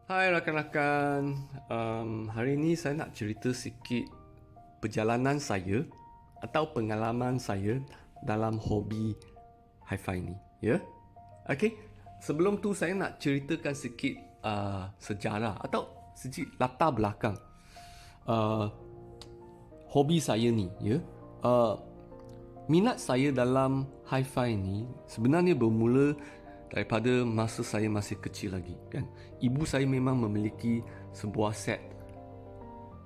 Hai rakan-rakan, hari ini saya nak cerita sikit perjalanan saya atau pengalaman saya dalam hobi hi-fi ni, ya? Okey, sebelum tu saya nak ceritakan sikit sejarah atau sikit latar belakang hobi saya ni, ya. Minat saya dalam hi-fi ni sebenarnya bermula daripada masa saya masih kecil lagi, kan. Ibu saya memang memiliki sebuah set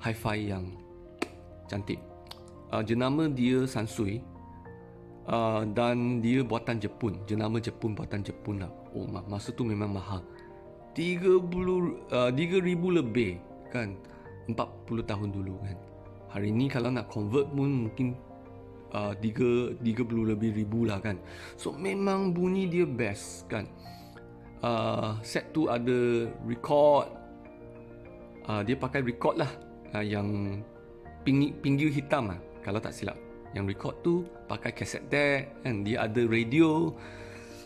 hi-fi yang cantik. Jenama dia Sansui, dan dia buatan Jepun. Jenama Jepun, buatan Jepun lah. Oh, masa tu memang mahal. 3,000 lebih, kan. 40 tahun dulu, kan. Hari ni kalau nak convert pun mungkin 30 lebih ribu lah, kan. So memang bunyi dia best, kan. Set tu ada record, dia pakai record lah, yang pinggir hitam lah, kalau tak silap. Yang record tu pakai cassette deck, kan. Dia ada radio,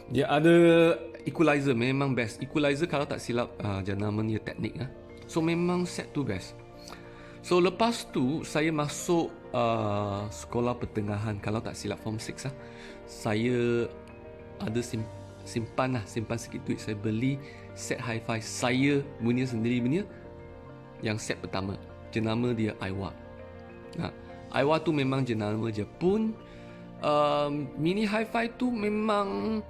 dia ada equalizer. Memang best. Equalizer kalau tak silap jenama dia teknik lah. So memang set tu best. So lepas tu saya masuk sekolah pertengahan, kalau tak silap form 6 lah. Saya ada simpan sikit duit. Saya beli set hi-fi saya punya sendiri punya, yang set pertama. Jenama dia Aiwa. Aiwa tu memang jenama Jepun. Mini hi-fi tu memang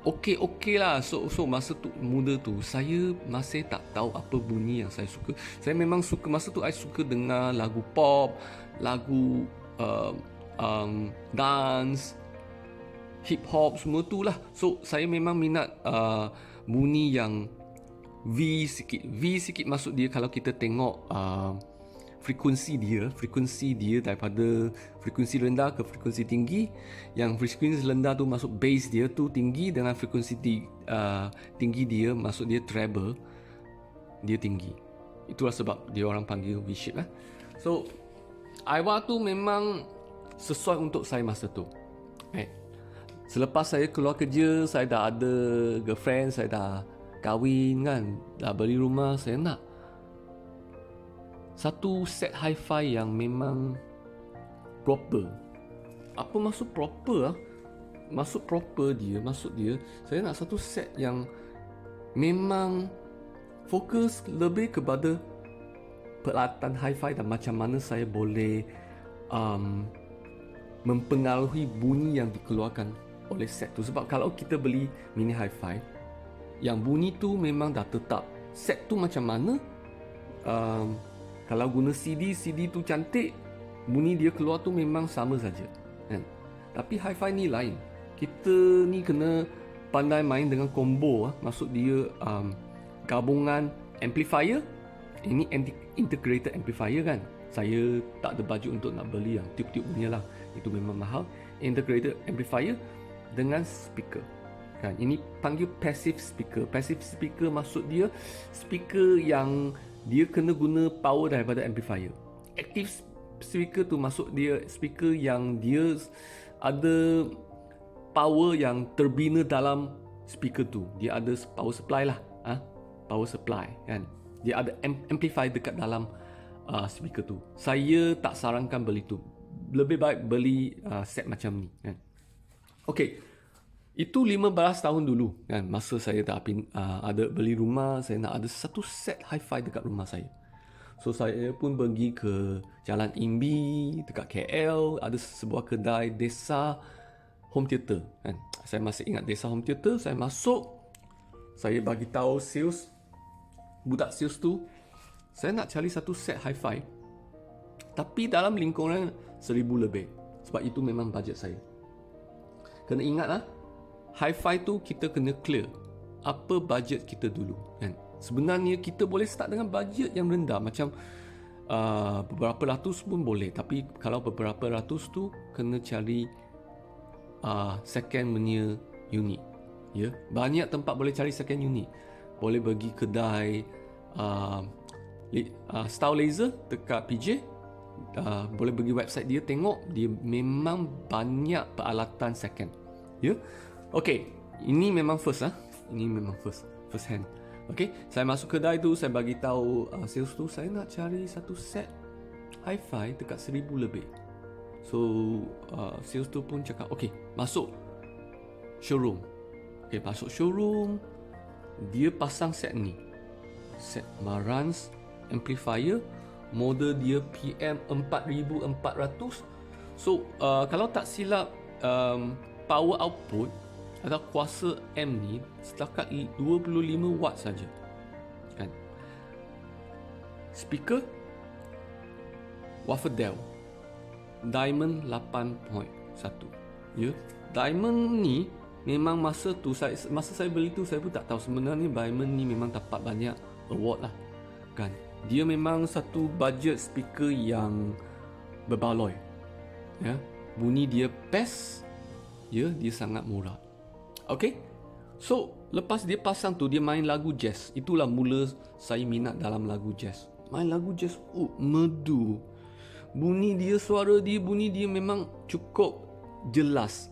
okey lah. So masa tu muda tu saya masih tak tahu apa bunyi yang saya suka. Saya memang suka, masa tu saya suka dengar lagu pop, lagu dance, hip hop, semua tu lah. So saya memang minat bunyi yang V sikit maksud dia. Kalau kita tengok frekuensi dia daripada frekuensi rendah ke frekuensi tinggi. Yang frekuensi rendah tu masuk bass dia tu tinggi, dengan frekuensi tinggi dia masuk dia treble, dia tinggi. Itulah sebab dia orang panggil V-shape lah. So Aiwa tu memang sesuai untuk saya masa tu. Selepas saya keluar kerja, saya dah ada girlfriend, saya dah kahwin, kan, dah beli rumah. Saya nak satu set hi-fi yang memang proper. Apa maksud proper lah? Maksud dia saya nak satu set yang memang fokus lebih kepada peralatan hi-fi dan macam mana saya boleh mempengaruhi bunyi yang dikeluarkan oleh set tu. Sebab kalau kita beli mini hi-fi yang bunyi tu memang dah tetap, set tu macam mana, kalau guna CD tu cantik, bunyi dia keluar tu memang sama saja, kan? Tapi hi-fi ni lain. Kita ni kena pandai main dengan combo. Maksud dia gabungan amplifier. Ini integrated amplifier, kan. Saya tak ada bajet untuk nak beli yang tiup-tiup punya lah. Itu memang mahal. Integrated amplifier dengan speaker, kan. Ini panggil passive speaker. Passive speaker maksud dia speaker yang dia kena guna power daripada amplifier. Active speaker tu maksud dia speaker yang dia ada power yang terbina dalam speaker tu. Dia ada power supply lah, power supply, kan. Dia ada amplify dekat dalam speaker tu. Saya tak sarankan beli tu. Lebih baik beli set macam ni, kan. Okey, itu 15 tahun dulu, kan. Masa saya dah ada beli rumah, saya nak ada satu set hi-fi dekat rumah saya. So saya pun pergi ke Jalan Imbi dekat KL, ada sebuah kedai Desa Home Theater, kan. Saya masih ingat Desa Home Theater. Saya masuk, saya bagi tahu budak sales tu, saya nak cari satu set hi-fi, tapi dalam lingkungan 1,000 lebih. Sebab itu memang bajet saya. Kena ingat lah, hi-fi tu kita kena clear apa bajet kita dulu, kan. Sebenarnya kita boleh start dengan bajet yang rendah, macam beberapa ratus pun boleh. Tapi kalau beberapa ratus tu kena cari second punya unit, ya. Banyak tempat boleh cari second unit. Boleh pergi kedai Star Laser dekat PJ. Boleh pergi website dia, tengok dia memang banyak peralatan second, ya. Okey, ini memang first Ini memang first hand. Okay, saya masuk kedai tu, saya bagi tahu sales tu saya nak cari satu set hi-fi dekat 1,000 lebih. So sales tu pun cakap okay, masuk showroom. Okay, masuk showroom, dia pasang set ni, set Marantz amplifier, model dia PM4400. So kalau tak silap, power output atau kuasa M ni setakat 25 watt saja, kan. Speaker Wafferdale Diamond 8.1. Ya, Diamond ni memang masa saya beli tu saya pun tak tahu sebenarnya Diamond ni memang dapat banyak award lah, kan. Dia memang satu budget speaker yang berbaloi. Ya, bunyi dia best. Ya, dia sangat murah. Okay, so lepas dia pasang tu, dia main lagu jazz. Itulah mula saya minat dalam lagu jazz. Main lagu jazz, merdu. Bunyi dia memang cukup jelas.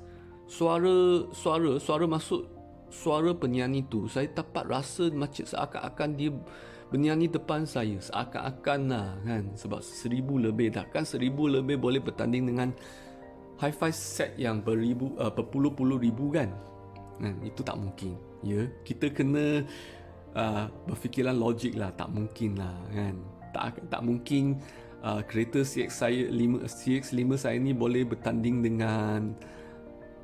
Suara masuk suara penyanyi tu, saya dapat rasa macam seakan-akan dia bernyanyi depan saya, seakan-akan lah, kan. Sebab 1,000 lebih dah, kan. 1,000 lebih boleh bertanding dengan hi-fi set yang berpuluh-puluh ribu, kan. Itu tak mungkin. Ya, kita kena berfikiran logik lah. Tak mungkin lah, kan. Tak mungkin kereta CX-5 saya ni boleh bertanding dengan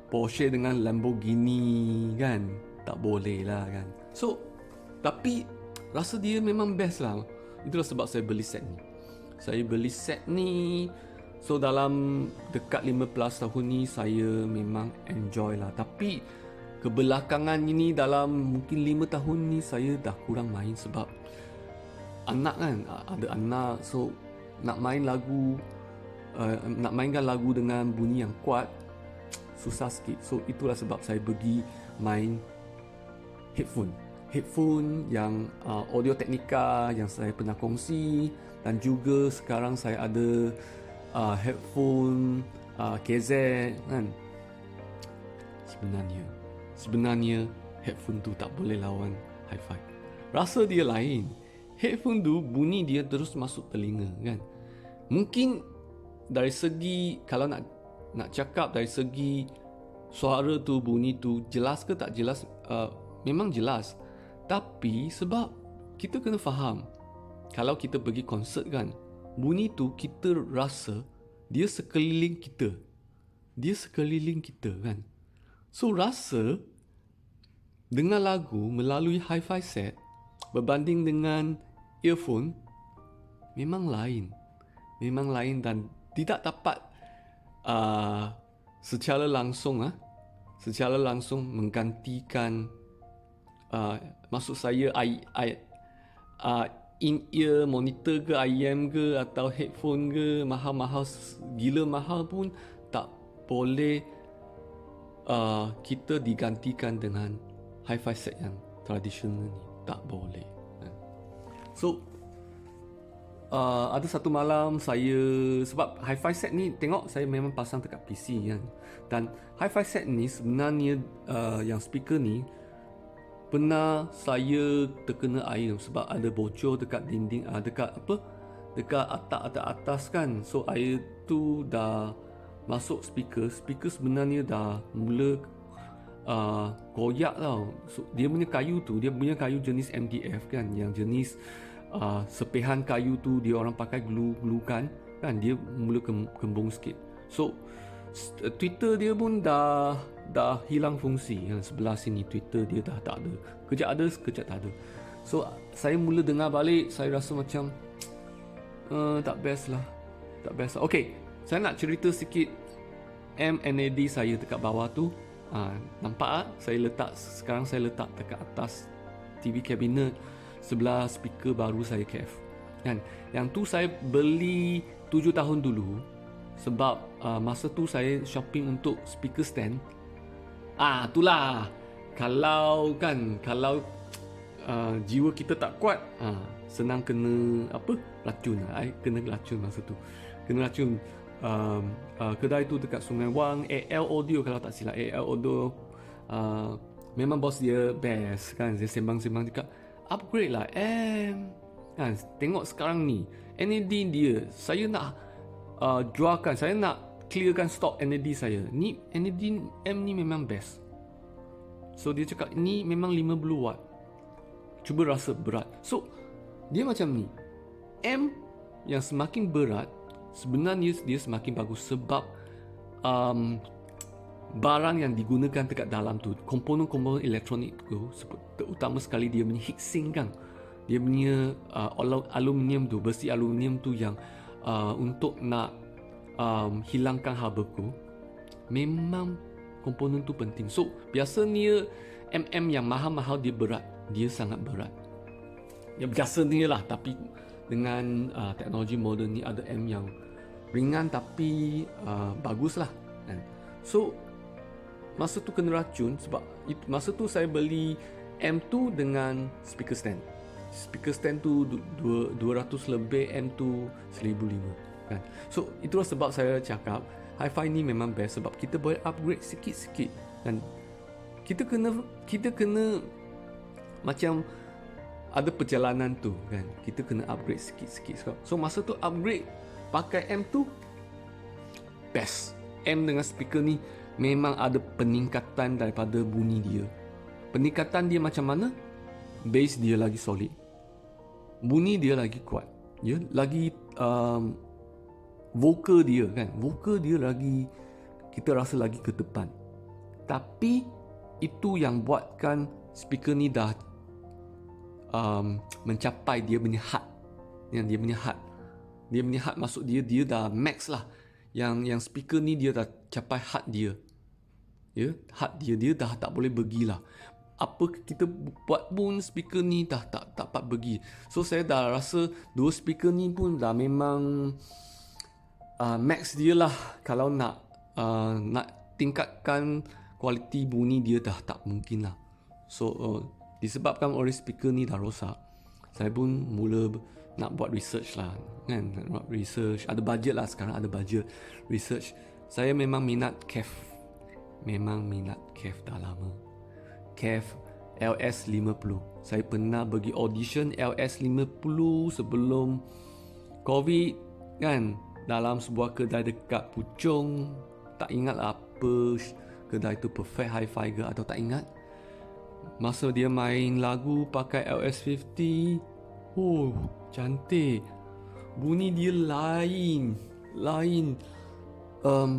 Porsche dengan Lamborghini, kan. Tak boleh lah, kan. So, tapi rasa dia memang best lah. Itulah sebab saya beli set ni. So dalam dekat 15 tahun ni saya memang enjoy lah. Tapi kebelakangan ini dalam mungkin 5 tahun ni saya dah kurang main sebab anak, kan. Ada anak, so nak mainkan lagu dengan bunyi yang kuat susah sikit. So itulah sebab saya pergi main headphone yang Audio Technica yang saya pernah kongsi, dan juga sekarang saya ada headphone KZ, kan. Sebenarnya headphone tu tak boleh lawan hi-fi. Rasa dia lain. Headphone tu bunyi dia terus masuk telinga, kan. Mungkin dari segi, kalau nak cakap dari segi suara tu, bunyi tu jelas ke tak jelas, memang jelas. Tapi sebab kita kena faham, kalau kita pergi konsert, kan, bunyi tu kita rasa dia sekeliling kita, kan. So rasa dengar lagu melalui hi-fi set berbanding dengan earphone memang lain dan tidak dapat secara langsung menggantikan, maksud saya in-ear monitor ke, IM ke, atau headphone ke, mahal-mahal, gila mahal pun tak boleh kita digantikan dengan hi-fi set yang tradisional ni. Tak boleh. So ada satu malam saya, sebab hi-fi set ni tengok saya memang pasang dekat PC, kan. Dan hi-fi set ni sebenarnya yang speaker ni pernah saya terkena air sebab ada bocor dekat dinding, dekat atas, kan. So air tu dah masuk speaker sebenarnya dah mula koyak tau. So, dia punya kayu jenis MDF, kan, yang jenis sepihan kayu tu dia orang pakai glue kan, dia mula kembung sikit. So Twitter dia pun dah hilang fungsi, kan. Sebelah sini Twitter dia dah tak ada, kejap ada sekejap tak ada. So saya mula dengar balik, saya rasa macam tak best lah. Okay, saya nak cerita sikit NAD saya dekat bawah tu. Nampak sekarang saya letak dekat atas TV cabinet sebelah speaker baru saya KF, kan. Yang tu saya beli 7 tahun dulu sebab masa tu saya shopping untuk speaker stand. Itulah, kalau jiwa kita tak kuat, senang kena racun. Kena racun masa tu. Kedai tu dekat Sungai Wang, AL Audio kalau tak silap. AL Audio memang bos dia best, kan. Dia sembang-sembang cakap, upgrade lah amp. Kan, tengok sekarang ni NAD dia, saya nak jualkan, saya nak clearkan stok NAD saya. Ni NAD amp ni memang best. So dia cakap ni memang 50 watt. Cuba rasa berat. So dia macam ni. Amp yang semakin berat sebenarnya dia semakin bagus sebab barang yang digunakan dekat dalam tu, komponen-komponen elektronik tu, terutama sekali dia punya heatsink kan, dia punya aluminium tu, besi aluminium tu yang untuk nak hilangkan haba-beku, memang komponen tu penting. So biasanya MM yang mahal-mahal dia berat, dia sangat berat. Ya biasanya lah, tapi dengan teknologi moden ni ada M yang ringan tapi bagus lah kan. So masa tu kena racun sebab masa tu saya beli M2 dengan speaker stand. Speaker stand tu 200 lebih, M2 1,500 kan. So itulah sebab saya cakap hi-fi ni memang best sebab kita boleh upgrade sikit-sikit kan. Kita kena macam ada perjalanan tu kan. Kita kena upgrade sikit-sikit. So masa tu upgrade pakai M2 best. M dengan speaker ni memang ada peningkatan daripada bunyi dia. Peningkatan dia macam mana? Bass dia lagi solid, bunyi dia lagi kuat, ya, lagi vokal dia kan, vokal dia lagi, kita rasa lagi ke depan. Tapi itu yang buatkan speaker ni dah mencapai dia punya heart. Dia punya heart maksud dia dah max lah. Yang speaker ni dia dah capai heart dia. Ya, heart dia dah tak boleh pergilah. Apa kita buat pun speaker ni dah tak dapat pergi. So saya dah rasa dua speaker ni pun dah memang max dia lah. Kalau nak tingkatkan kualiti bunyi dia dah tak mungkin lah. So disebabkan oleh speaker ni dah rosak, saya pun mula nak buat research lah kan. Nak buat research, ada budget lah sekarang, ada budget research. Saya memang minat KEF. Memang minat KEF dah lama. KEF LS50. Saya pernah pergi audition LS50 sebelum COVID kan, dalam sebuah kedai dekat Puchong. Tak ingat apa kedai tu, Perfect Hi-Fi ke atau tak ingat. Masa dia main lagu pakai LS50, oh cantik, bunyi dia lain.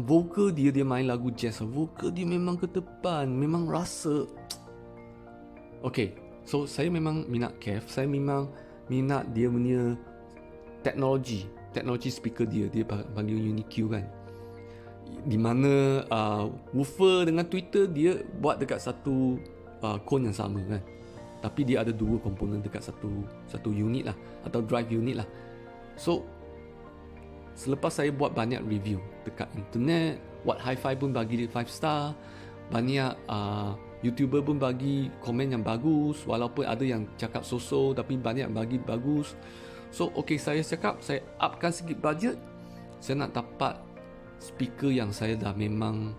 Vokal dia main lagu jazz, vokal dia memang ke depan, memang rasa. Okay, so saya memang minat KEF. Saya memang minat dia punya teknologi speaker dia panggil UniQ kan, di mana woofer dengan tweeter dia buat dekat satu cone yang sama kan, tapi dia ada dua komponen dekat satu unit lah, atau drive unit lah. So selepas saya buat banyak review dekat internet, What Hi-Fi pun bagi dia 5 star, banyak YouTuber pun bagi komen yang bagus, walaupun ada yang cakap so-so tapi banyak bagi bagus. So okay, saya cakap saya upkan sikit budget. Saya nak dapat speaker yang saya dah memang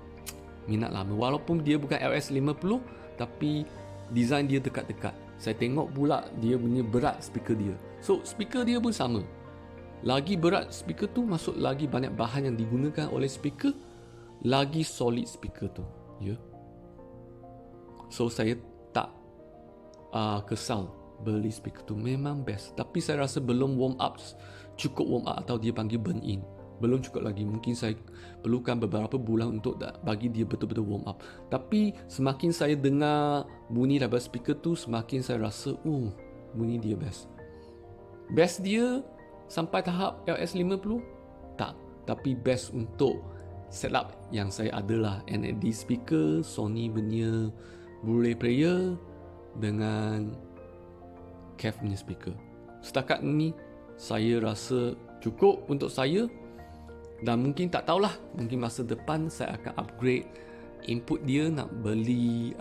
minat lama, walaupun dia bukan LS50 tapi design dia dekat-dekat. Saya tengok pula dia punya berat speaker dia. So speaker dia pun sama. Lagi berat speaker tu, maksud lagi banyak bahan yang digunakan oleh speaker, lagi solid speaker tu, ya. So saya tak kesal beli speaker tu, memang best. Tapi saya rasa belum cukup warm up atau dia panggil burn in, belum cukup lagi. Mungkin saya perlukan beberapa bulan untuk bagi dia betul-betul warm up. Tapi semakin saya dengar bunyi daripada speaker tu, semakin saya rasa bunyi dia best. Best dia sampai tahap LS50? Tak. Tapi best untuk setup yang saya ada lah. NAD speaker, Sony punya Blu-ray player dengan KEF punya speaker. Setakat ni saya rasa cukup untuk saya. Dan mungkin tak tahulah, mungkin masa depan saya akan upgrade input dia, nak beli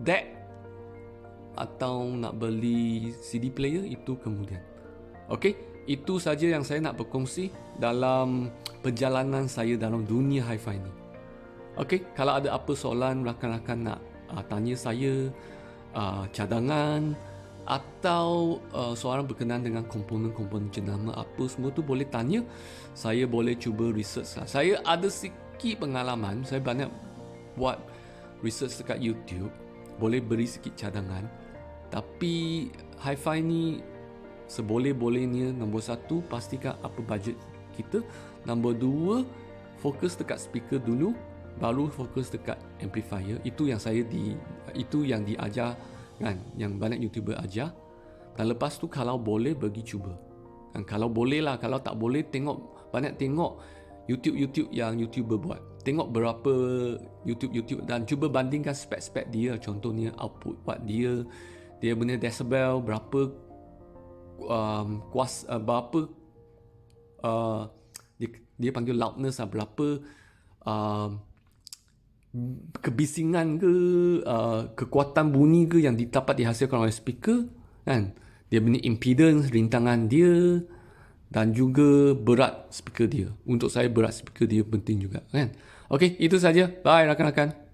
DAC atau nak beli CD player, itu kemudian. Okay, itu saja yang saya nak berkongsi dalam perjalanan saya dalam dunia hi-fi ni. Okay, kalau ada apa soalan, rakan-rakan nak tanya saya, cadangan, atau soalan berkenaan dengan komponen-komponen jenama apa semua tu boleh tanya. Saya boleh cuba research lah. Saya ada sikit pengalaman, saya banyak buat research dekat YouTube, boleh beri sikit cadangan. Tapi hi-fi ni seboleh-bolehnya, nombor satu, pastikan apa bajet kita. Nombor dua, fokus dekat speaker dulu, baru fokus dekat amplifier. Itu yang diajar kan, yang banyak YouTuber ajar. Dan lepas tu kalau boleh bagi cuba. Kan, kalau boleh lah, kalau tak boleh banyak tengok YouTube yang YouTuber buat. Tengok berapa YouTube dan cuba bandingkan spek-spek dia. Contohnya output buat dia punya decibel berapa, berapa dia panggil loudness lah, berapa kebisingan ke, kekuatan bunyi ke yang dapat dihasilkan oleh speaker kan, dia punya impedance, rintangan dia, dan juga berat speaker dia. Untuk saya berat speaker dia penting juga kan. Okey, itu saja. Bye rakan-rakan.